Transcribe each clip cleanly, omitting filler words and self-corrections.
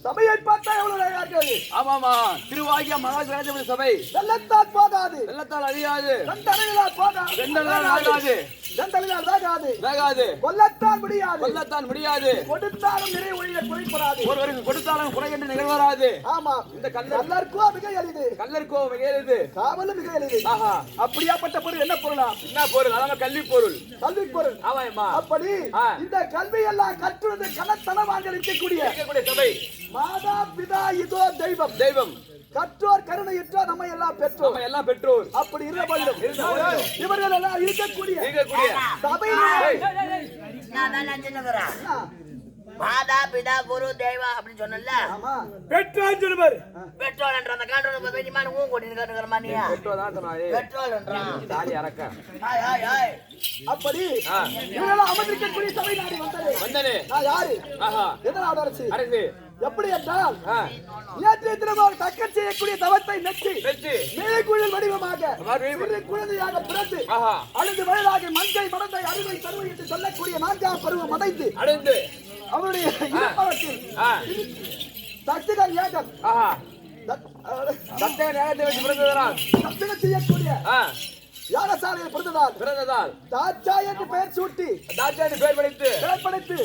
சபையை பார்த்தா எவ்வளவு அழகா இருக்கிறது. ஆமாமா, திருவாகிய மகாராஜபதி சபை வெள்ளத்தால் போகாது, வெள்ளத்தால் அழியாது, வெண்டலையால் போகாது, வெண்டலால் ஆகாது, வெண்டலையால் வேகாது, வேகாது, கொல்லத்தான் முடியாது, கொல்லத்தான் முடியாது, கொடுத்தாலும் நிறை ஒழிய குறைப்படாது, ஒருவருக்கு கொடுத்தாலும் குறை என்று நிகழ்வராது. ஆமா, இந்த கல்லர்க்கோ மிக எளிது, கல்லர்க்கோ மிக எளிது, காவலும் மிக எளிது. ஆஹா, அப்படியாப்பட்ட பொருள் என்ன பொருளா? என்ன பொருள்? அதாவது கல்வி பொருள். கல்வி பொருள். ஆமாம்மா. அப்படி இந்த கல்வி எல்லாம் கற்றுவது கனத்தனமாக இருக்கக்கூடிய சபை மாதா பிதா இதோ தெய்வம். தெய்வம் கற்றோர் கருணையற்றோ நம்ம எல்லாம் பெற்றோர், நம்ம எல்லாம் பெற்றோர். அப்படி இருந்த போதிலும் இவர்கள் எல்லாம் இருக்கக்கூடிய சபையில் மாதா பிதா குரு தேவா அப்படின்னு சொன்னல. பெட்ரோல் சொல்லுவாரு. பெட்ரோல் என்ற அந்த காண்டோட வெடிமான ஊன் கொட்டின்னு காட்டுற மானியா. பெட்ரோல் தான் சொன்னாரு. பெட்ரோல் என்றான். தாலி அரக்க. அப்படி இவரெல்லாம் அமர்ந்திருக்கக்கூடிய சபை நாடி வந்தனே. நான் யாரு? என்ன நாடு அரசு? அரசு. எப்படி என்றால் நேற்றைய தினமாக தக்க செய்யக்கூடிய தவத்தை நெற்றி மேற்குழல் வடிவமாக குழந்தையாக பிறந்து அழுது வயதாக மஞ்சை மடந்தை அறுவை தருவை என்று சொல்லக்கூடிய 4ஆம் பருவம் அடைந்து அடைந்து அவருடைய சக்திகள் ஏகம் சக்திகள் செய்யக்கூடிய யாகசாலையில் பிறந்ததால் தாச்சா என்று பெயர் சூட்டி பெயர்படுத்து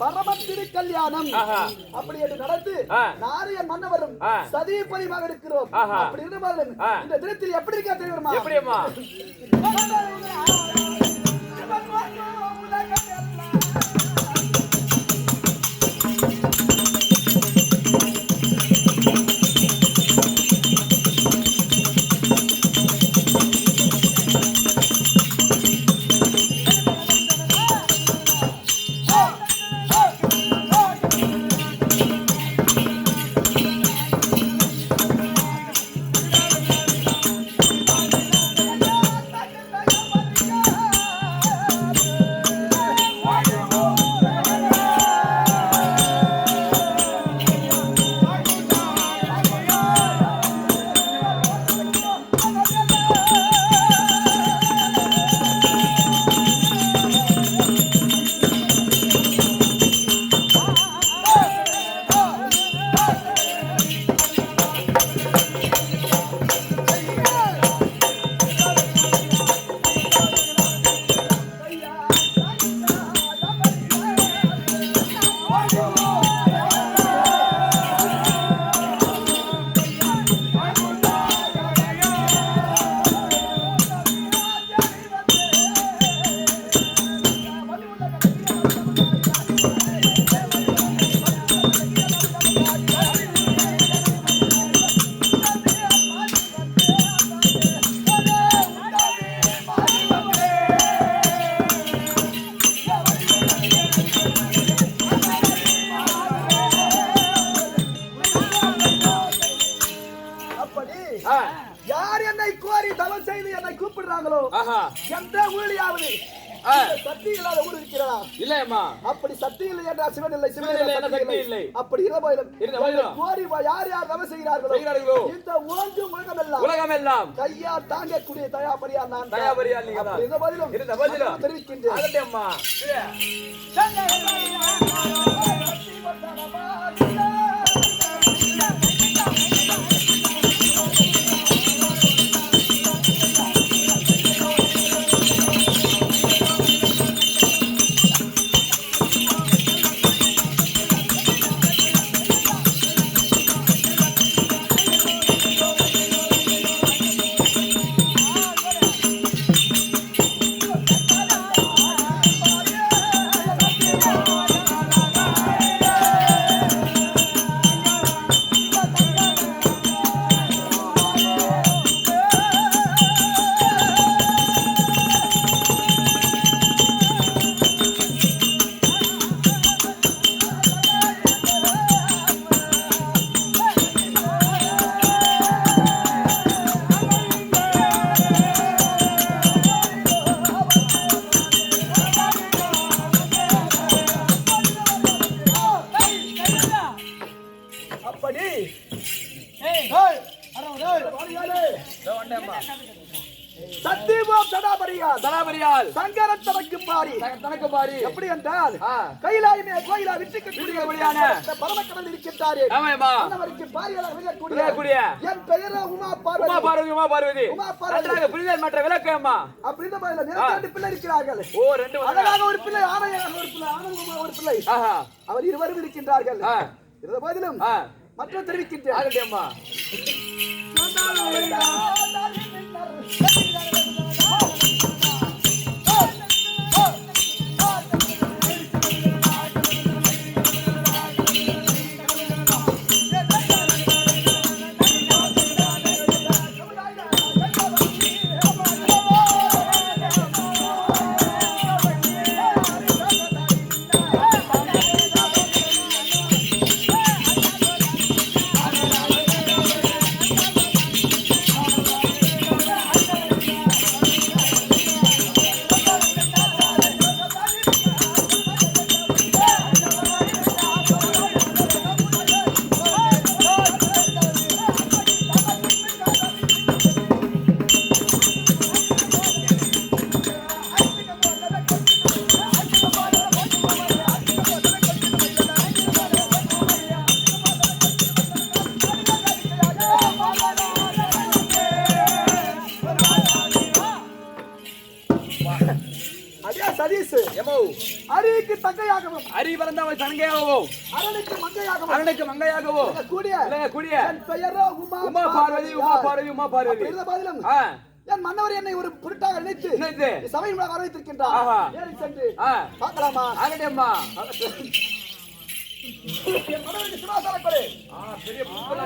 பரம திருக்கல்யாணம் அப்படி என்று நடந்து நாரியன் மன்னவரும் சதீபதியாக இருக்கிறோம். அப்படி இருந்தாலும் இந்த தினத்தில் எப்படி இருக்கா தெரியுமா? எப்படிமா யார் என்னை கோரி தவம் செய்து என்னை கூப்பிடுறாங்களோ எந்த ஊழியாவது சக்தி இல்லாத ஊர் இருக்கிறதா? இல்லையம்மா. அப்படி சக்தி இல்லை என்றால் சிவன் இல்லை, சிவன் இல்லை, என்றால் சக்தி சக்தி இல்லை. இல்லை. அப்படி இருந்த போதிலும் கோரி யார் யார் தவம் செய்கிறார்களோ இந்த ஓங்கும் உலகமெல்லாம் கையால் தாங்கக்கூடிய தயாபரியால் நான் தான். தயாபரியால் நீங்க தான். இருந்த போதிலும் தெரிவிக்கின்றேன். அதட்டேம்மா. அப்படி சத்தியமோம் தடாபரியால் சங்கரன் தனக்கு பாரி எப்படி என்றால் கைலாயமே கோயிலா விட்டுக்கக்கூடியபடியான பரமக்கடல் இருக்கின்றாரே அவருக்கு பாரியாளர் விளக்கக்கூடிய என் பெயர் உமா பார்வதி நன்றாக புரிதல் மற்ற விளக்கம்மா. அப்படி இந்த மாதிரி நேரடி பிள்ளை இருக்கிறார்கள். ஓ, ரெண்டு அழகாக ஒரு பிள்ளை, ஆணையாக ஒரு பிள்ளை, ஆனந்தமாக ஒரு பிள்ளை. அவர் இருவரும் இருக்கின்றார்கள். இருந்த போதிலும் மற்ற தெரிவிக்கின்றேன். ஆகட்டேம்மா. அரிக்கு தங்கையாகவும் அரி பறந்தவள் தங்கையாகவும் அரணுக்கு மங்கையாகவும் கூடிய என் பெயரோ உமா பார்வதி என் மன்னவர் என்னை ஒரு பொருட்டாக நினைத்து சபையின் மூலம் வரவேற்றிருக்கின்றார். ஏறி சென்று பார்க்கலாமா? ஆகட்டேம்மா. என் மன்னருக்கு சிவாசாரம் கொடு. பெரிய புஷ்பலா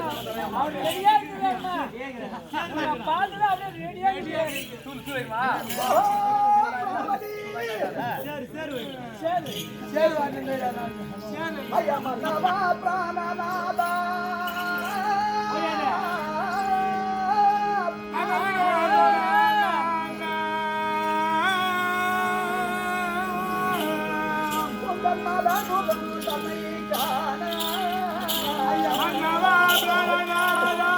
ஐயா மன்னவா பிராணநாதா உங்கள் மதனுடன் தன்னை காண ஐயா மன்னவா பிராணநாதா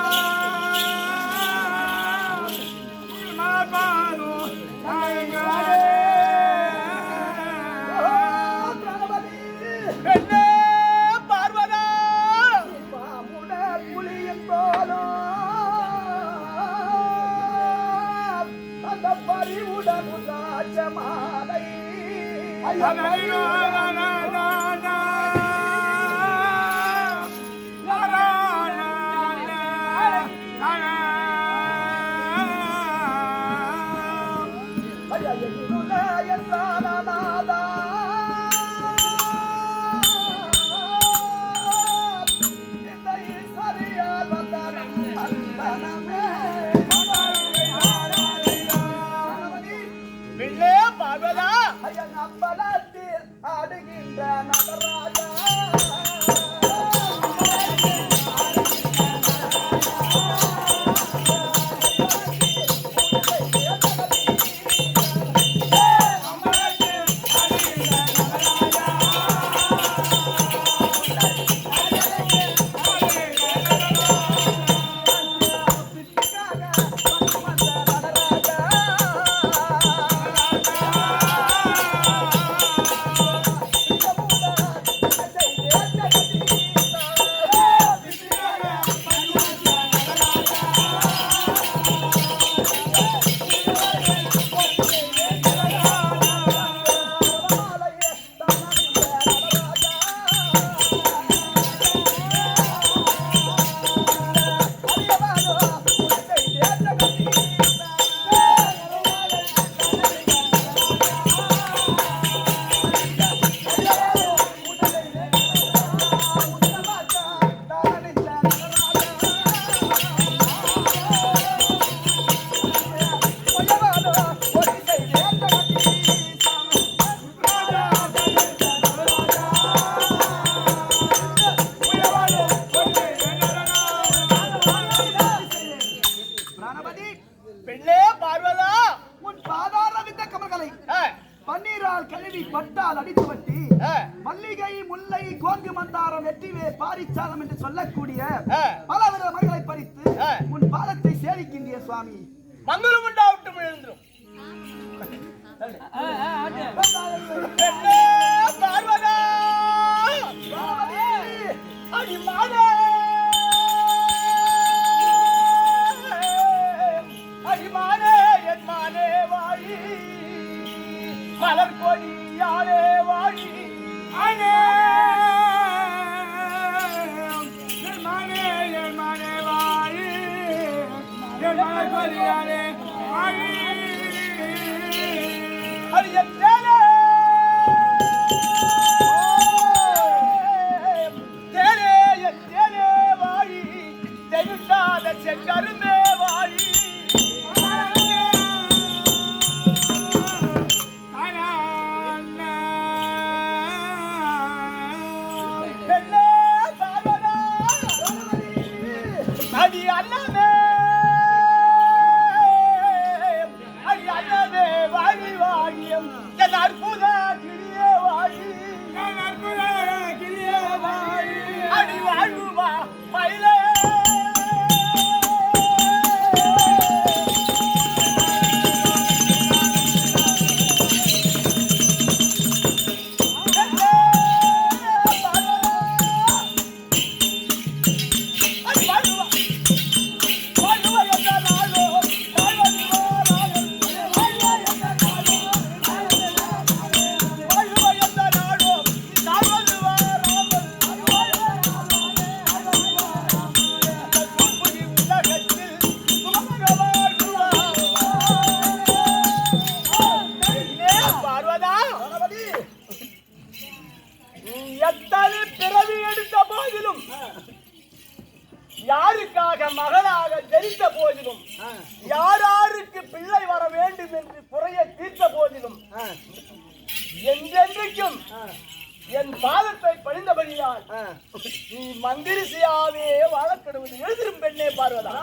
அம்பலத்தில் ஆடுகின்ற நடராஜா அம்பலத்தில் பட்டால் கழுவி பட்டால் அடித்து வட்டி மல்லிகை முல்லை கோங்கு மந்தாரம் வெற்றிவே பாரிச்சாலம் என்று சொல்லக்கூடிய பலவித மகளை பறித்து உன் பாதத்தை சேவிக்கின்ற சுவாமி மங்களம் உண்டாவட்டும் எழுந்துரும் பார்வதா அடிமானே அடிமானே என் மானே வாழி மலர் கொடியாலே வாழி அனே என் மானே வாழி என் மலர் கொடியாலே வாழி அடியத்தேனே தேனே என் தேனே வாழி தெவிட்டாத செங்கருமே வாழி அடி அண்ணமே அடி அண்ணமே வாழி வாழியம் என் அற்புத கிளியே வாழி என் அற்புத கிளியே வாழி அடி வாழ்வுவா மயிலே எத்தனை பிறவி எடுத்த போதிலும் யாருக்காக மகனாக ஜெயித்த போதிலும் யாருக்கு பிள்ளை வர வேண்டும் என்று குறைய தீர்த்த போதிலும் என்றென்றைக்கும் என் பாதத்தை பணிந்தபடியால் நீ மந்திரிசியாவே வாழக்கடுவது எழுதிரும் பெண்ணே பார்வதா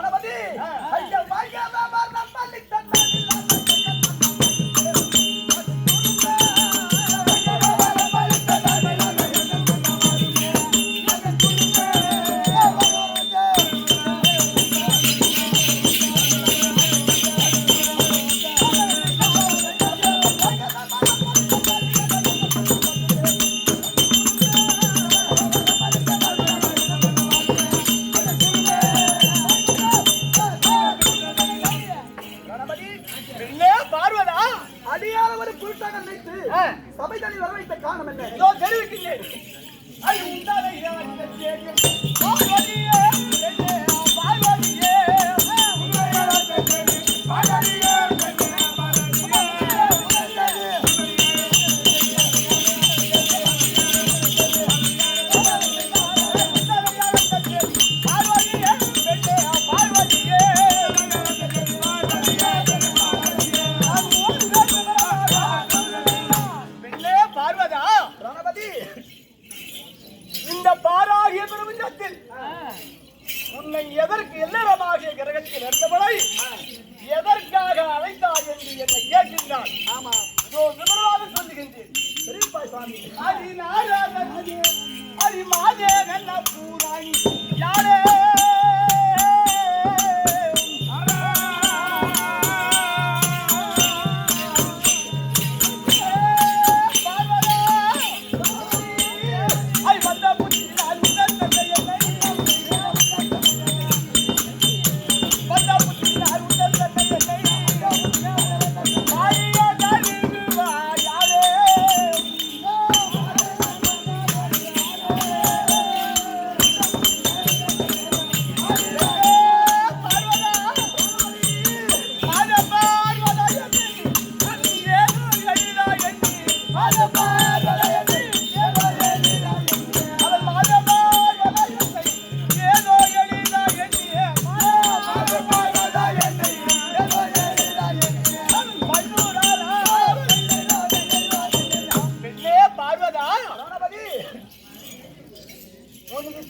சபைதனி வர வைத்த காரணம் என்ன? இதோ தெரிவிக்கின்றேன். அது உண்டான இறைவனுக்கு தெரியும். பார்வதியே, பார்வதியே, பார்வதியே, உன்னை எதற்கு எல்லரமாகிய கிரகத்தில் இருந்தவளை எதற்காக அழைத்தாய் என்று என்னை கேட்கின்றான். ஆமா, இதோ விவரமாக சொல்லுகின்றேன். அடி நாராயண அடி மாதே நல்ல பூராய் யாரே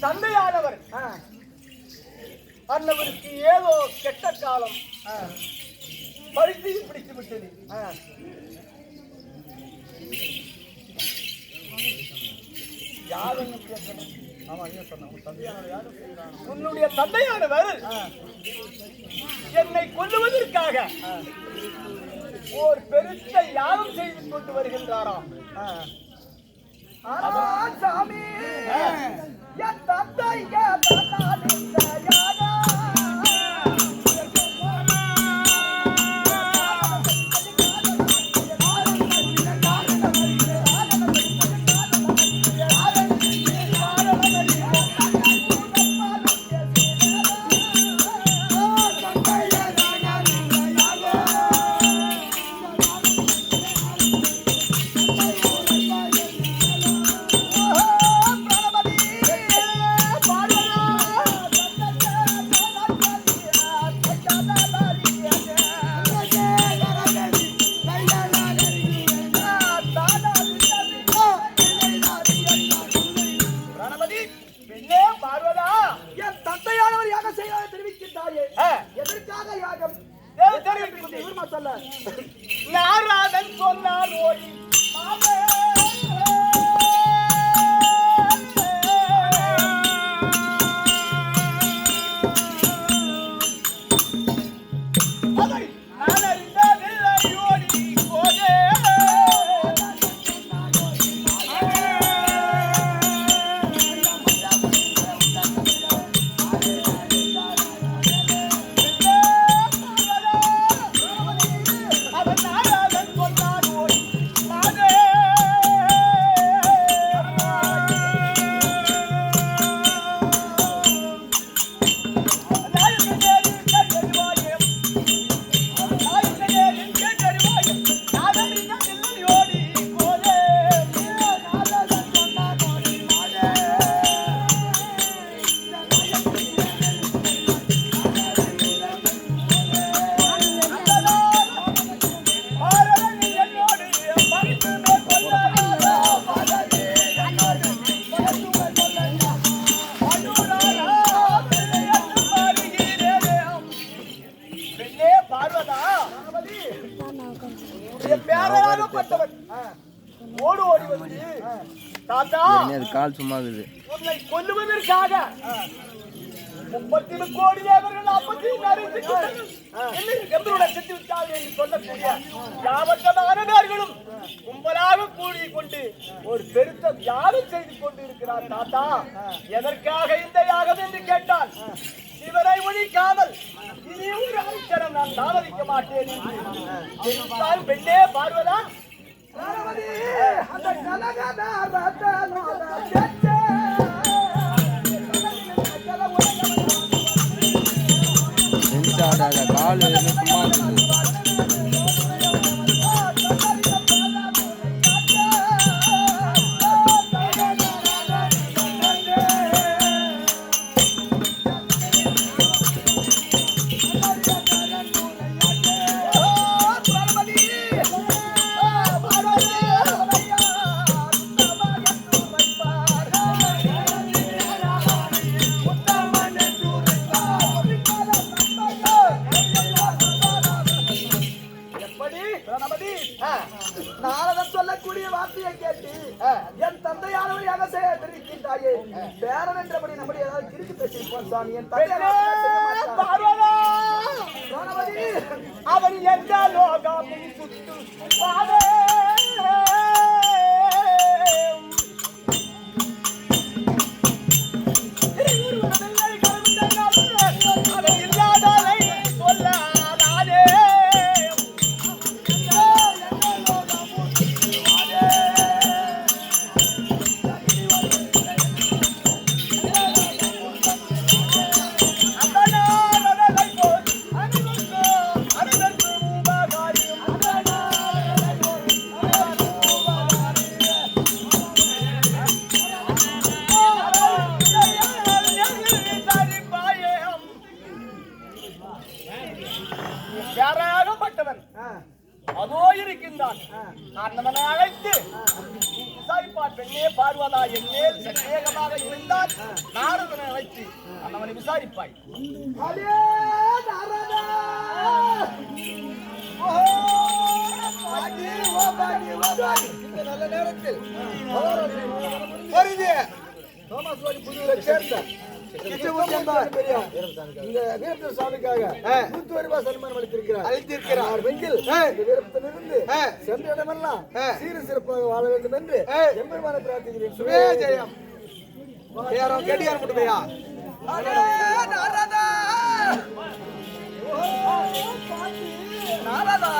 தந்தையானவர் அன்னவருக்கு ஏதோ கெட்ட காலம் பரிசையும் பிடித்து விட்டது. யாரும் கேட்கணும். உன்னுடைய தந்தையானவர் என்னை கொல்லுவதற்காக ஒரு பெருத்த யாகம் செய்து கொண்டு வருகின்றாராம். சாமி என் தந்தை நாராதன் சொன்னான் ஓடி அதை நான் அறிந்ததில்லை ஓடி போதே கால் சும்மா இருக்குது. உன்னை கொல்லுவதற்காக 30 கோடி தேவர்கள் 40 செத்து விட்டார்கள் என்று சொல்லக்கூடிய யாவற்றமான பேர்களும் கும்பலாக கூடி கொண்டு ஒரு பெருத்த யாகம் செய்து கொண்டு இருக்கிறார் தாத்தா. எதற்காக இந்த யாகம் என்று கேட்டால் இவரை ஒழிக்காமல் இனி ஒரு அரிச்சரம் நான் தாமதிக்க மாட்டேன் என்று பெண்ணே பார்வதா அந்த கலகதா கால் சும்மா இருக்குது. நாரதன் சொல்லக்கூடிய வார்த்தையை கேட்டு என் தந்தையானவர் யாக செய்ய தெரிவிக்கின்றாயே பேரன் என்றபடி நம்முடைய ஏதாவது கிறுக்கு பேசியிருப்போம் சாமி. என் அவன் எந்த லோகம் சுத்து யாராகப்பட்டவன் அதோ இருக்கின்றான். அண்ணவனை அழைத்து விசாரிப்பார். பெண்ணே பார்வதா என் மேல் சந்தேகமாக இருந்தால் நாரதனை அழைத்து அண்ணவனை விசாரிப்பாய். இந்த நல்ல நேரத்தில் வருது தோமாஸ்வாடி புதுவை சேர்ந்த இந்த வீரத்த சாமிக்காக 100 ரூபாய் சன்மானம் அளித்திருக்கிறார் வெங்கில் வீரத்திலிருந்து சென்ற இடமெல்லாம் சீர சிறப்பாக வாழ வேண்டும் என்று எம்பெருமான பிரார்த்திக்கிறேன். சுவே ஜெயம். கேட்டியார் மட்டுமையா நாரதா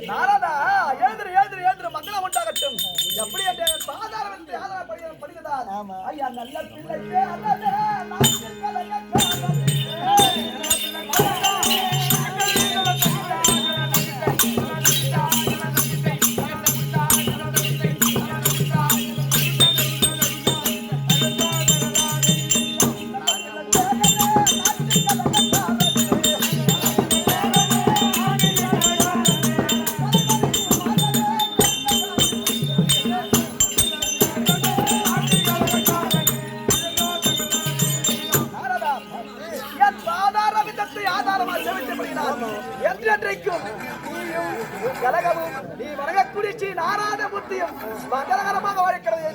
நாரதா எழுதுரு எழுதுரு எழுதுரு மங்களம் உண்டாகட்டும். எப்படி சாதாரண படிக்கிறார் ஐயா நல்ல பிள்ளைக்கு கலகமும் நீ வணங்கக்கூடிய ஸ்ரீ நாராயண மூர்த்தியும் மங்களகரமாக வாழ்க்கிறது.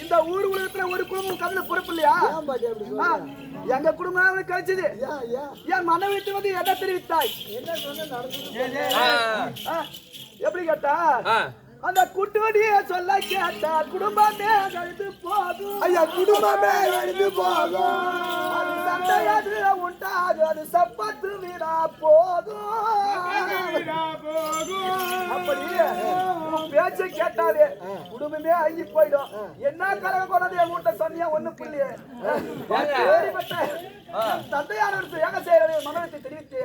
இந்த ஊர் உலகத்துல ஒரு குடும்பம் கவிதை பொறுப்பு இல்லையா? எங்க குடும்பம் கழிச்சது என் மனைவி வந்து என்ன தெரிவித்தாய்? எப்படி கேட்டா அந்த குட்டுவடிய சொல்ல கேட்டா குடும்பமே எழுந்து போகும். ஐயா குடும்பமே எழுந்து போகும். அது சண்டையாது உண்டாது அது சப்பத்து வீணா போகும். அப்படி பேச்ச கேட்டாலே குடும்பமே அங்கி போயிடும். என்ன கலக கொண்டது என் வீட்டை சொன்னியா ஒண்ணு புள்ளியே தந்தையானவருக்கு ஏக செய்யறது மனத்தை தெரிவித்து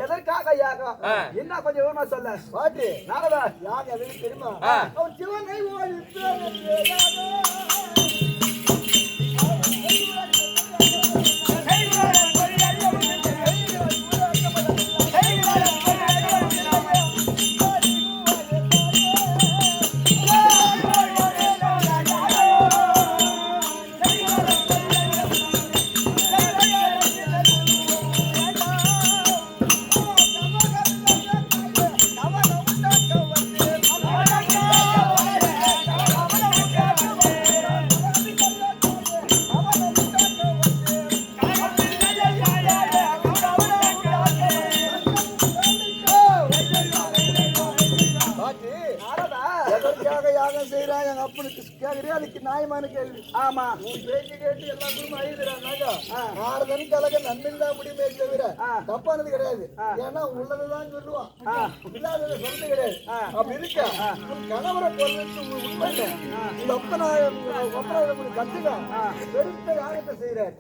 எதற்காக யாகம் என்ன கொஞ்சம் விவரமா சொல்ல பாட்டு நாரதா யார் எதுக்கு தெரியுமா? அவன் சிவனை அதுக்கு நியாயமான கேள்வி. ஆமா பேச்சு கேட்டு எல்லா குடும்பம் அழுதுறாங்க. நாரதன் கலக நன்மைந்தா முடியுமே தவிர தப்பானது கிடையாது. ஏன்னா உள்ளதான் சொல்லுவான், இல்லாததை சொல்றது கிடையாது. அப்படி இருக்க கணவரை பொறுத்து உண்மை உங்க அப்பனை கத்துக்க பெருத்த யாரத்தை செய்யறாரு.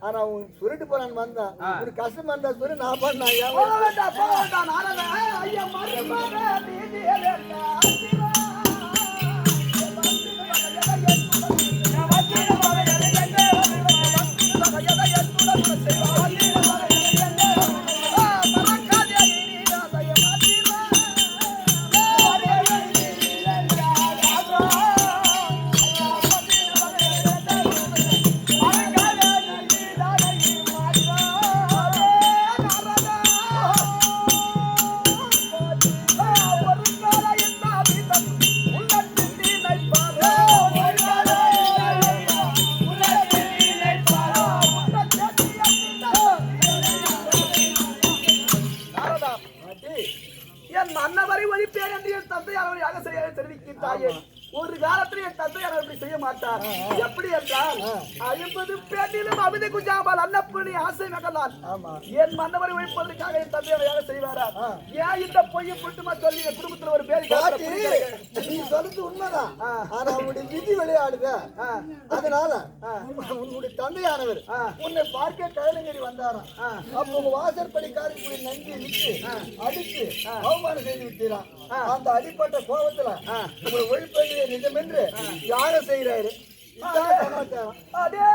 ஆனா அவன் சுருட்டு போறான்னு வந்தான் ஒரு கஷ்டம் வந்தா சொல்லி நான் பண்ண ஐயா மன்னவரை ஒழிப்பேன் என்று என் தந்தையானவர் யாக செய்ய தெரிவிக்கின்றாயே. ஒரு காலத்தில் என் தந்தையானவர் இப்படி செய்ய மாட்டார். எப்படி என்றால் 50 பேட்டிலும் அமித குஜாபால் அன்னப்பூர்ணி ஆசை மகளால் என் மன்னவரை ஒழிப்பதற்காக என் தந்தையானவர் யாக செய்வாரா? ஏன் இந்த பொய்யை புட்டுமா சொல்லி என் குடும்பத்தில் ஒரு பேர் நீ சொல்றது உண்மைதான். ஆனா அவனுடைய விதி விளையாடுத. அதனால உன்னுடைய தந்தையானவர் உன்னை பார்க்க கழனங்கடி வந்தாராம். அப்போ உங்க வாசற்படி காரிக்குடி நன்றி விட்டு அடித்து அவமானம் செய்து விட்டீராம். அந்த அடிப்பட்ட கோபத்துல உங்களை ஒழிப்பது நிஜம் என்று யாரை செய்யறாரு? அதே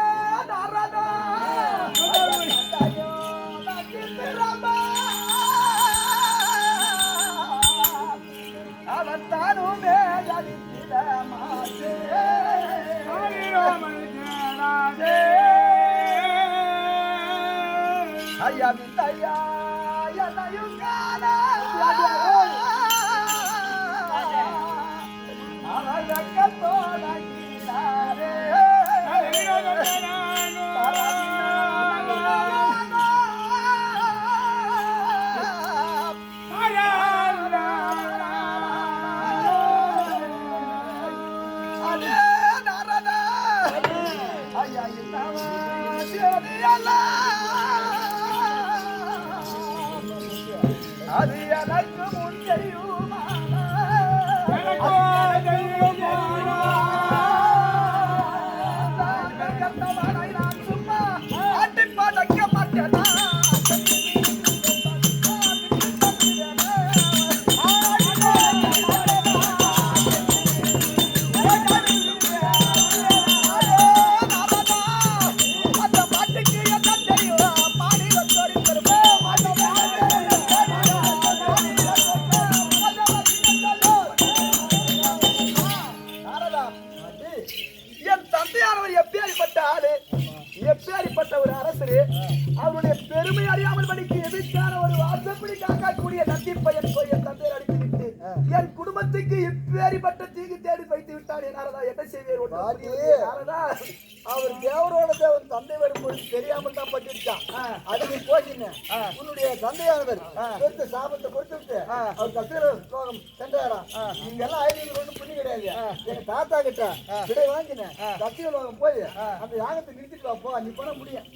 நாரதா அவத்தானுமே ஜனித்திட மாசே ஐயா வித்தையா என்னையுங்கான அவதக்கத்தோட கீழாரே அது எனக்கு முன் தெரியுமா? நான் சும்மா ஆட்டி படைக்க மாட்டேனா? என் தந்தையானவர் எப்பேற்பட்ட ஆளு, எப்பேற்பட்ட ஒரு அரசரு, அவருடைய பெருமை அறியாமல் படிக்க எதிர்த்தான ஒரு வாசப்படி காக்கக்கூடிய நந்தி பையன் போய் என் தந்தையர் அடித்து விட்டு என் குடும்பத்துக்கு இப்பேற்பட்ட தீங்கு தேடி வைத்து விட்டான். என்னாலதா என்ன செய்வேன்? அவர் தேவரோட தேவன் தந்தை வரும்போது தெரியாமல் தான் பட்டுட்டான். அதுக்கு போகின உன்னுடைய தந்தையானவர் பெருத்த சாபத்தை கொடுத்து விட்டு அவர் கத்திர ஸ்லோகம் சென்றாராம். நீங்க எல்லாம் 500 ஒன்றும் புண்ணி கிடையாது. எங்க தாத்தா கிட்ட விடை வாங்கினேன். கத்திர லோகம் போய் அந்த யாகத்தை நிறுத்திட்டு வா போ, நீ பண்ண முடியும்.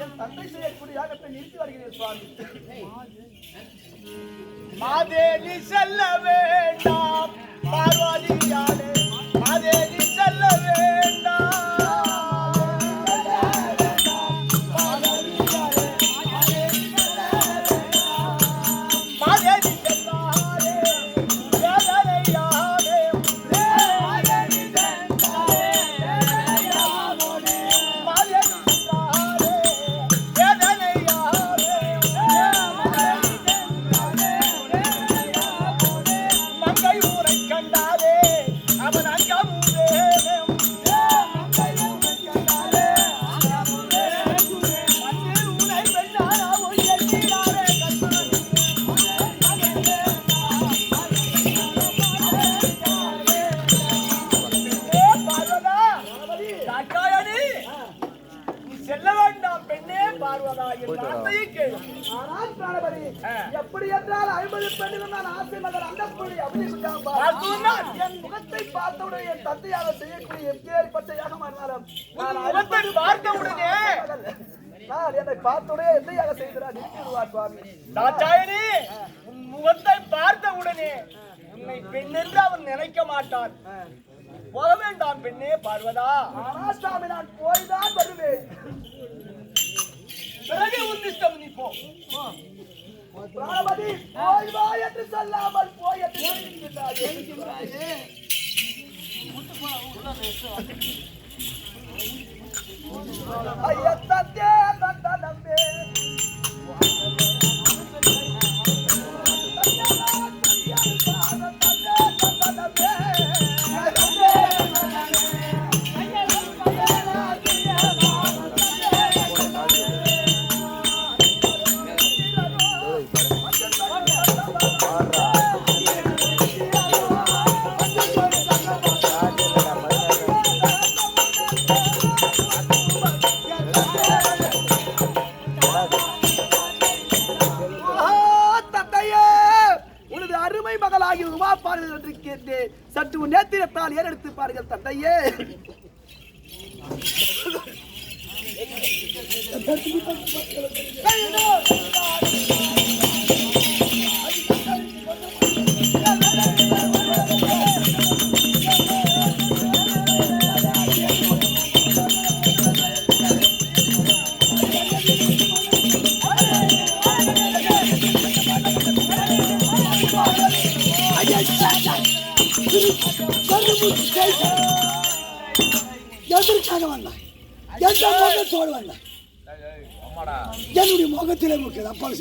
என் தந்தை செய்யக்கூடிய யாகத்தை நிறுத்தி வருகிறேன் சுவாமி. மாதேவி செல்ல வேண்டாம் பார்வதியானே, மாதேவி செல்ல வேண்டாம். மாதேவி செல்லாதே வேதனையானே, மாதேவி செல்லாதே வேதனையானே, மாதேவி செல்லாதே வேதனையானே, மங்கை ஊரை கண்டாரே அவன் அங்கமுதே, மங்கை ஊரை கண்டாரே அங்கமுதே, மண்ணில் ஊரை பெண்ணாரா ஒய்யீராரே கண்ணாரே. செல்ல வேண்டாம் பெண்ணே பார்வதா என் வார்த்தையை கேளு. ஆனால் பிராணபதி, எப்படி என்றால் 50 பெண்ணிலும் நான் ஆசை மகள் அண்டப்பொழி அப்படி என் முகத்தை பார்த்தவுடன் என் தந்தையாக செய்யக்கூடிய எப்பேற்பட்ட யாகமா இருந்தாலும் முகத்தை பார்த்தவுடனே நான் என்னை பார்த்தவுடனே எந்தையாக செய்கிறார் நிறுத்திடுவார் சுவாமி. தாட்சாயணி, உன் முகத்தை பார்த்த உடனே உன்னை பெண் என்று அவன் நினைக்க மாட்டான். போக வேண்டாம் பெண்ணே பார்வதா. ஆனா சாமி நான் போய்தான் வருவேன். பிறகு உன் இஷ்டம், நீ போ. பிராணபதி போய் வா என்று சொல்லாமல் போய் என்று சொல்லிவிட்டாயே. ஐயா தந்தே தந்தே மகளாகி உமா பாருங்கள் என்று கேட்டேன். சற்று நேத்திரத்தால் ஏறெடுத்து பாருங்கள் தந்தையே. எதற்காக வந்தான்? எந்த முகத்தோடு வந்தான்? என்னுடைய முகத்திலே முக்கியது அப்பால்